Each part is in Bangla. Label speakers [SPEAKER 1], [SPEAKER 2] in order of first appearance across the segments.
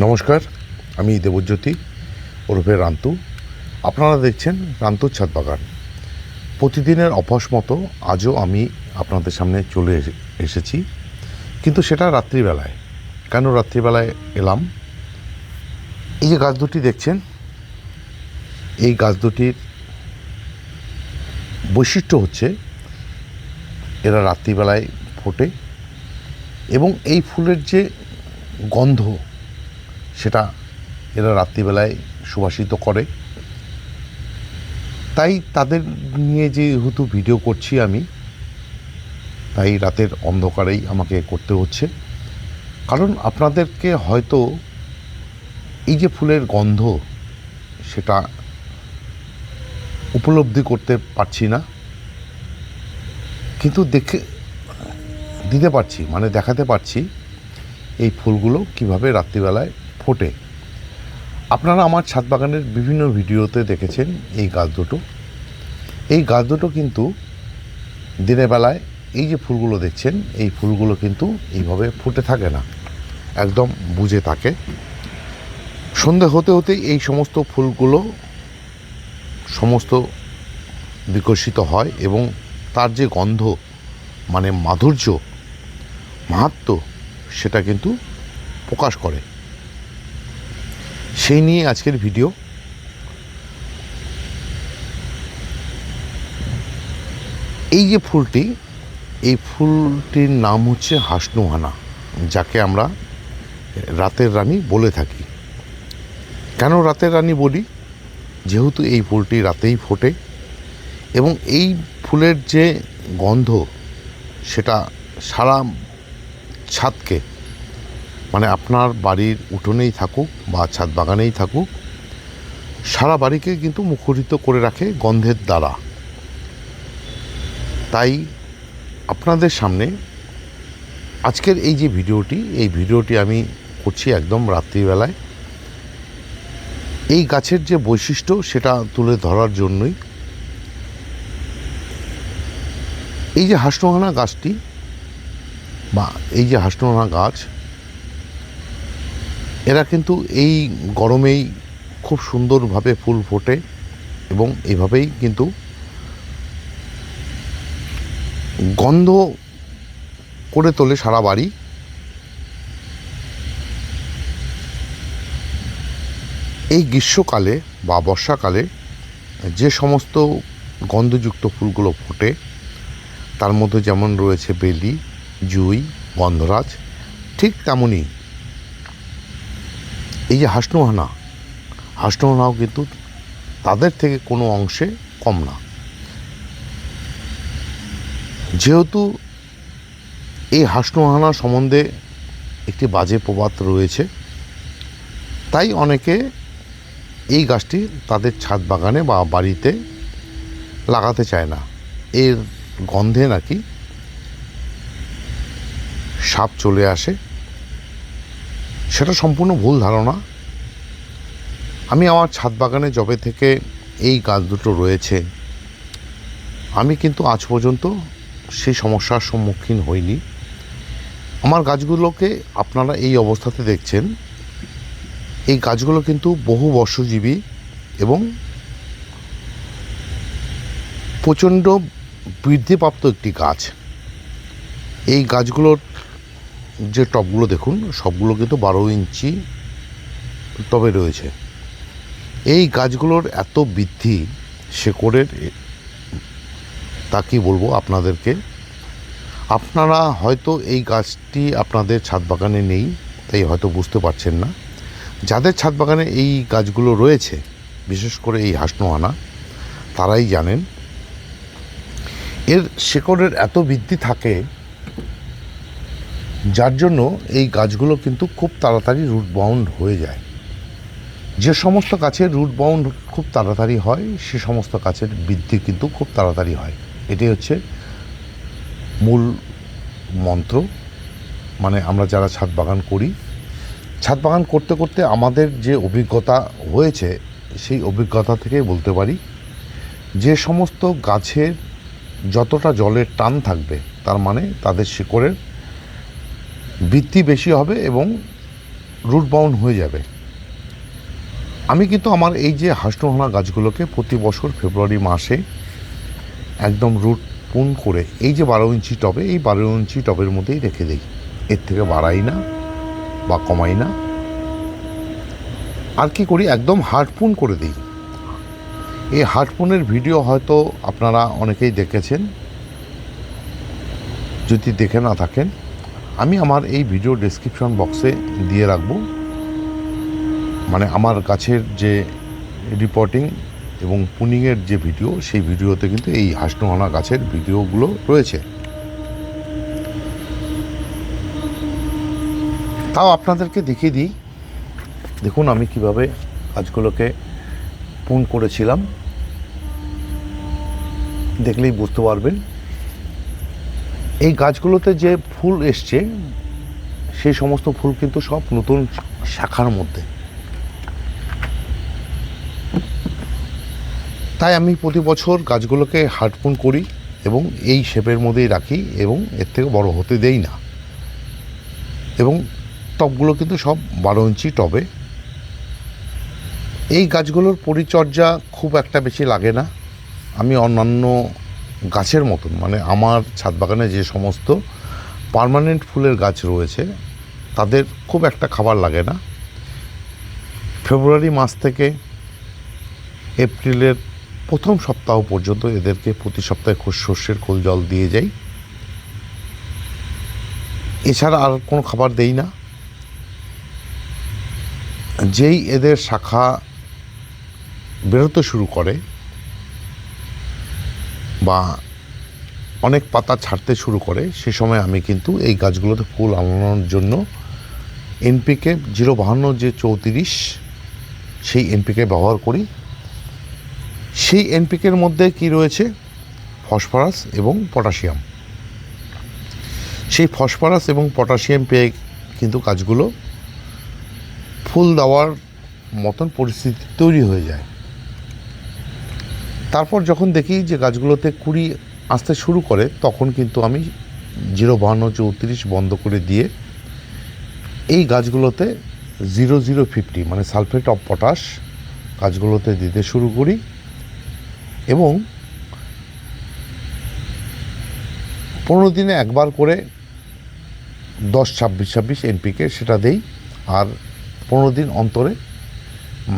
[SPEAKER 1] নমস্কার, আমি দেবজ্যোতি ওরফে রান্তু। আপনারা দেখছেন রান্তুর ছাদ বাগান। প্রতিদিনের অভ্যাস মতো আজও আমি আপনাদের সামনে চলে এসেছি, কিন্তু সেটা রাত্রিবেলায়। কেন রাত্রিবেলায় এলাম? এই যে গাছ দুটি দেখছেন, এই গাছ দুটির বৈশিষ্ট্য হচ্ছে এরা রাত্রিবেলায় ফোটে এবং এই ফুলের যে গন্ধ সেটা এরা রাত্রিবেলায় সুবাসিত করে। তাই তাদের নিয়ে যেহেতু ভিডিও করছি আমি, তাই রাতের অন্ধকারেই আমাকে করতে হচ্ছে। কারণ আপনাদেরকে হয়তো এই যে ফুলের গন্ধ সেটা উপলব্ধি করতে পারছি না, কিন্তু দিতে পারছি, মানে দেখাতে পারছি এই ফুলগুলো কিভাবে রাত্রিবেলায় ফোটে। আপনারা আমার ছাদ বাগানের বিভিন্ন ভিডিওতে দেখেছেন এই গাছ দুটো কিন্তু দিনের বেলায় এই যে ফুলগুলো দেখছেন, এই ফুলগুলো কিন্তু এইভাবে ফুটে থাকে না, একদম বুজে থাকে। সন্ধে হতে হতেই এই সমস্ত ফুলগুলো সমস্ত বিকশিত হয় এবং তার যে গন্ধ, মানে মাধুর্য, মাহাত্ম্য, সেটা কিন্তু প্রকাশ করে। সেই নিয়ে আজকের ভিডিও। এই যে ফুলটি, এই ফুলটির নাম হচ্ছে হাসনুহানা, যাকে আমরা রাতের রানী বলে থাকি। কেন রাতের রানী বলি? যেহেতু এই ফুলটি রাতেই ফোটে এবং এই ফুলের যে গন্ধ সেটা সারা ছাদকে, মানে আপনার বাড়ির উঠোনেই থাকুক বা ছাদ বাগানেই থাকুক, সারা বাড়িকে কিন্তু মুখরিত করে রাখে গন্ধের দ্বারা। তাই আপনাদের সামনে আজকের এই যে ভিডিওটি আমি করছি একদম রাত্রিবেলায়। এই গাছের যে বৈশিষ্ট্য সেটা তুলে ধরার জন্যই। এই যে হাসনুহানা গাছটি বা এই যে হাসনুহানা গাছ, এরা কিন্তু এই গরমেই খুব সুন্দরভাবে ফুল ফোটে এবং এইভাবেই কিন্তু গন্ধ করে তোলে সারা বাড়ি। এই গ্রীষ্মকালে বা বর্ষাকালে যে সমস্ত গন্ধযুক্ত ফুলগুলো ফোটে, তার মধ্যে যেমন রয়েছে বেলি, জুঁই, গন্ধরাজ, ঠিক তেমনই এই যে হাসনুহানাও কিন্তু তাদের থেকে কোনো অংশে কম না। যেহেতু এই হাসনুহানা সম্বন্ধে একটি বাজে প্রবাদ রয়েছে, তাই অনেকে এই গাছটি তাদের ছাদ বাগানে বা বাড়িতে লাগাতে চায় না। এর গন্ধে নাকি সাপ চলে আসে। সেটা সম্পূর্ণ ভুল ধারণা। আমি আমার ছাদ বাগানে যবে থেকে এই গাছ দুটো রয়েছে, আমি কিন্তু আজ পর্যন্ত সেই সমস্যার সম্মুখীন হইনি। আমার গাছগুলোকে আপনারা এই অবস্থাতে দেখছেন, এই গাছগুলো কিন্তু বহু বর্ষজীবী এবং প্রচণ্ড বৃদ্ধিপ্রাপ্ত একটি গাছ। এই গাছগুলোর যে টবগুলো দেখুন, সবগুলো কিন্তু 12 ইঞ্চি টবে রয়েছে। এই গাছগুলোর এত বৃদ্ধি শেকড়ের, তা কি বলবো আপনাদেরকে। আপনারা হয়তো এই গাছটি আপনাদের ছাদ বাগানে নেই, তাই হয়তো বুঝতে পারছেন না। যাদের ছাদ বাগানে এই গাছগুলো রয়েছে, বিশেষ করে এই হাসনুহানা, তারাই জানেন এর শেকড়ের এত বৃদ্ধি থাকে, যার জন্য এই গাছগুলো কিন্তু খুব তাড়াতাড়ি রুট বাউন্ড হয়ে যায়। যে সমস্ত গাছের রুট বাউন্ড খুব তাড়াতাড়ি হয়, সে সমস্ত গাছের বৃদ্ধি কিন্তু খুব তাড়াতাড়ি হয়। এটাই হচ্ছে মূল মন্ত্র। মানে আমরা যারা ছাদ বাগান করি, ছাদ বাগান করতে করতে আমাদের যে অভিজ্ঞতা হয়েছে, সেই অভিজ্ঞতা থেকেই বলতে পারি, যে সমস্ত গাছের যতটা জলের টান থাকবে, তার মানে তাদের শিকড়ের বৃদ্ধি বেশি হবে এবং রুট বাউন্ড হয়ে যাবে। আমি কিন্তু আমার এই যে হাঁসনোহানা গাছগুলোকে প্রতি বছর ফেব্রুয়ারি মাসে একদম রুট পুন করে এই যে 12 ইঞ্চি টবে, এই 12 ইঞ্চি টবের মধ্যেই রেখে দিই, এর থেকে বাড়াই না বা কমাই না। আর কি করি, একদম হার্ডপুন করে দিই। এই হার্ডপুনের ভিডিও হয়তো আপনারা অনেকেই দেখেছেন, যদি দেখে না থাকেন আমি আমার এই ভিডিও ডেসক্রিপশন বক্সে দিয়ে রাখবো। মানে আমার গাছের যে রিপোর্টিং এবং পুনিংয়ের যে ভিডিও, সেই ভিডিওতে কিন্তু এই হাঁসনোহানা গাছের ভিডিওগুলো রয়েছে। তাও আপনাদেরকে দেখিয়ে দিই। দেখুন আমি কিভাবে গাছগুলোকে পুন করেছিলাম, দেখলেই বুঝতে পারবেন। এই গাছগুলোতে যে ফুল এসছে সেই সমস্ত ফুল কিন্তু সব নতুন শাখার মধ্যে। তাই আমি প্রতি বছর গাছগুলোকে হার্ডপুন করি এবং এই শেপের মধ্যেই রাখি এবং এর থেকে বড় হতে দেই না। এবং টবগুলো কিন্তু সব 12 ইঞ্চি টবে। এই গাছগুলোর পরিচর্যা খুব একটা বেশি লাগে না। আমি অন্যান্য গাছের মতন, মানে আমার ছাদ বাগানে যে সমস্ত পার্মানেন্ট ফুলের গাছ রয়েছে তাদের খুব একটা খাবার লাগে না। ফেব্রুয়ারি মাস থেকে এপ্রিলের প্রথম সপ্তাহ পর্যন্ত এদেরকে প্রতি সপ্তাহে সর্ষের খোল জল দিয়ে যাই, এছাড়া আর কোনো খাবার দেই না। যেই এদের শাখা বেরোতে শুরু করে বা অনেক পাতা ছাড়তে শুরু করে, সে সময় আমি কিন্তু এই গাছগুলোতে ফুল আনানোর জন্য এনপিকে 052 যে 34 সেই এনপিকে ব্যবহার করি। সেই এনপিকের মধ্যে কি রয়েছে, ফসফরাস এবং পটাশিয়াম। সেই ফসফরাস এবং পটাশিয়াম পেয়ে কিন্তু গাছগুলো ফুল দেওয়ার মতন পরিস্থিতি তৈরি হয়ে যায়। তারপর যখন দেখি যে গাছগুলোতে কুড়ি আসতে শুরু করে, তখন কিন্তু আমি 052 34 বন্ধ করে দিয়ে এই গাছগুলোতে 0050 মানে সালফেট অফ পটাশ গাছগুলোতে দিতে শুরু করি এবং 15 দিনে একবার করে 10-26-26 এনপিকে সেটা দেই। আর 15 দিন অন্তরে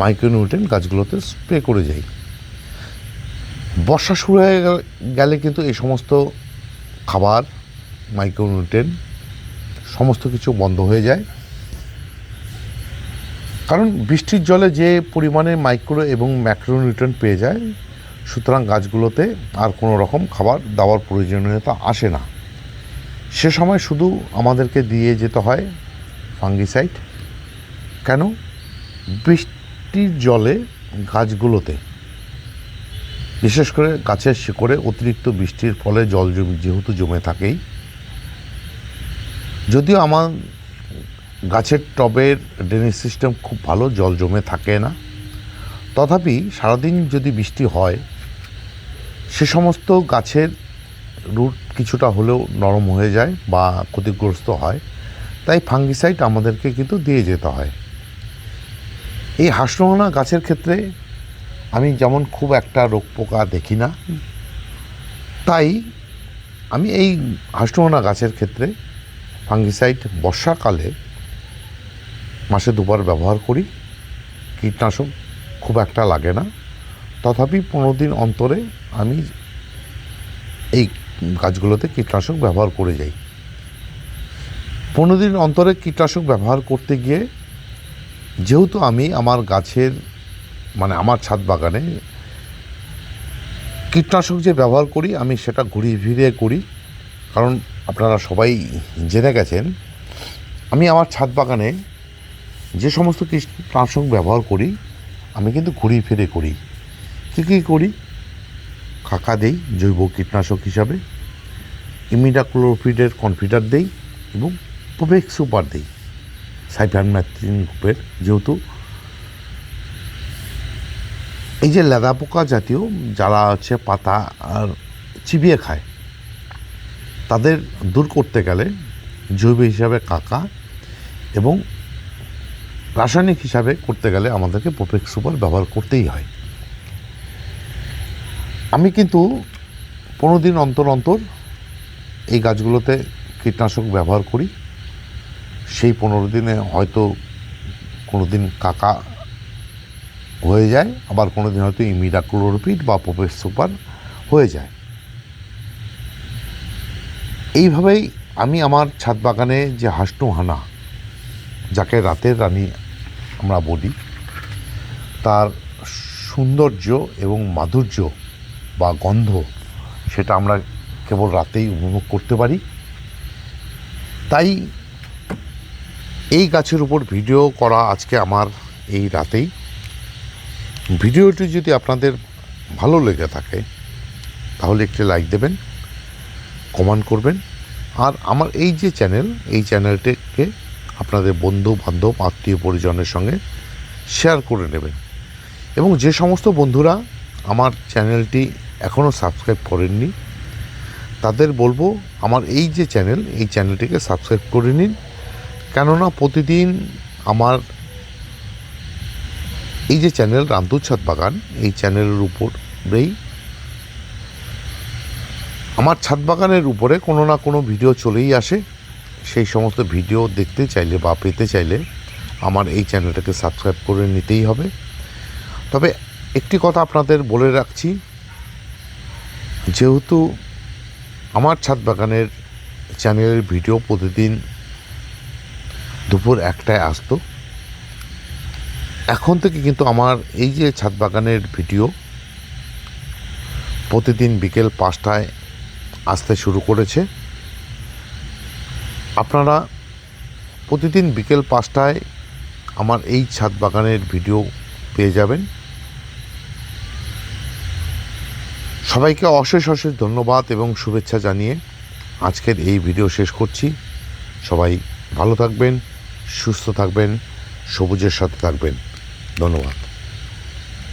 [SPEAKER 1] মাইক্রোনিউট্রিয়েন্ট গাছগুলোতে স্প্রে করে যাই। বর্ষা শুরু হয়ে গেলে কিন্তু এই সমস্ত খাবার, মাইক্রোনিউট্রিয়েন্ট সমস্ত কিছু বন্ধ হয়ে যায়। কারণ বৃষ্টির জলে যে পরিমাণে মাইক্রো এবং ম্যাক্রোনিউট্রিয়েন্ট পেয়ে যায়, সুতরাং গাছগুলোতে আর কোনো রকম খাবার দেওয়ার প্রয়োজনীয়তা আসে না। সে সময় শুধু আমাদেরকে দিয়ে যেতে হয় ফাঙ্গিসাইড। কেন? বৃষ্টির জলে গাছগুলোতে, বিশেষ করে গাছের শিকড়ে অতিরিক্ত বৃষ্টির ফলে জল যেহেতু জমে থাকেই, যদিও আমার গাছের টবের ড্রেনেজ সিস্টেম খুব ভালো, জল জমে থাকে না, তথাপি সারাদিন যদি বৃষ্টি হয় সে সমস্ত গাছের রুট কিছুটা হলেও নরম হয়ে যায় বা ক্ষতিগ্রস্ত হয়। তাই ফাঙ্গিসাইড আমাদেরকে কিন্তু দিয়ে যেতে হয়। এই হাঁসনোহানা গাছের ক্ষেত্রে আমি যেমন খুব একটা রোগ পোকা দেখি না, তাই আমি এই হাঁসনোহানা গাছের ক্ষেত্রে ফাঙ্গিসাইড বর্ষাকালে মাসে 2 বার ব্যবহার করি। কীটনাশক খুব একটা লাগে না, তথাপি 15 দিন অন্তরে আমি এই গাছগুলোতে কীটনাশক ব্যবহার করে যাই। 15 দিন অন্তরে কীটনাশক ব্যবহার করতে গিয়ে, যেহেতু আমি আমার গাছের মানে আমার ছাদ বাগানে কীটনাশক যে ব্যবহার করি আমি সেটা ঘুরিয়ে ফিরিয়ে করি, কারণ আপনারা সবাই জেনে গেছেন আমি আমার ছাদ বাগানে যে সমস্ত কীটনাশক ব্যবহার করি আমি কিন্তু ঘুরিয়ে ফিরে করি। কী করি? কাকা দেই জৈব কীটনাশক হিসাবে, ইমিডাক্লোরোপিডের কনফিডার দেই এবং প্রোভেক্স সুপার দেই সাইফারমেথ্রিন গ্রুপের। যেহেতু এই যে লেদা পোকা জাতীয় যারা হচ্ছে পাতা আর চিবিয়ে খায়, তাদের দূর করতে গেলে জৈব হিসাবে কাকা এবং রাসায়নিক হিসাবে করতে গেলে আমাদেরকে প্রোপেক্স সুপার ব্যবহার করতেই হয়। আমি কিন্তু 15 দিন অন্তর অন্তর এই গাছগুলোতে কীটনাশক ব্যবহার করি। সেই 15 দিনে হয়তো কোনো দিন কাকা হয়ে যায়, আবার কোনো দিন হয়তো ইমিডাক্লোরোপিড বা প্রোপেক্স সুপার হয়ে যায়। এইভাবেই আমি আমার ছাদ বাগানে যে হাসনু হানা, যাকে রাতের রানী আমরা বলি, তার সৌন্দর্য এবং মাধুর্য বা গন্ধ সেটা আমরা কেবল রাতেই উপভোগ করতে পারি। তাই এই গাছের উপর ভিডিও করা আজকে আমার এই রাতেই। ভিডিওটি যদি আপনাদের ভালো লেগে থাকে তাহলে একটি লাইক দেবেন, কমেন্ট করবেন, আর আমার এই যে চ্যানেল, এই চ্যানেলটিকে আপনাদের বন্ধু বান্ধব আত্মীয় পরিজনের সঙ্গে শেয়ার করে নেবেন। এবং যে সমস্ত বন্ধুরা আমার চ্যানেলটি এখনও সাবস্ক্রাইব করেননি তাদের বলবো আমার এই যে চ্যানেল, এই চ্যানেলটিকে সাবস্ক্রাইব করে নিন। কেননা প্রতিদিন আমার এই যে চ্যানেল রামদুর ছাদ বাগান, এই চ্যানেলের উপরেই আমার ছাদ বাগানের উপরে কোনো না কোনো ভিডিও চলেই আসে। সেই সমস্ত ভিডিও দেখতে চাইলে বা পেতে চাইলে আমার এই চ্যানেলটাকে সাবস্ক্রাইব করে নিতেই হবে। তবে একটি কথা আপনাদের বলে রাখছি, যেহেতু আমার ছাদ বাগানের চ্যানেলের ভিডিও প্রতিদিন দুপুর 1টায় আসতো, এখন থেকে কিন্তু আমার এই যে ছাদ বাগানের ভিডিও প্রতিদিন বিকেল 5টায় আসতে শুরু করেছে। আপনারা প্রতিদিন বিকেল 5টায় আমার এই ছাদ বাগানের ভিডিও পেয়ে যাবেন। সবাইকে অশেষ অশেষ ধন্যবাদ এবং শুভেচ্ছা জানিয়ে আজকের এই ভিডিও শেষ করছি। সবাই ভালো থাকবেন, সুস্থ থাকবেন, সবুজের সাথে থাকবেন। ধন্যবাদ।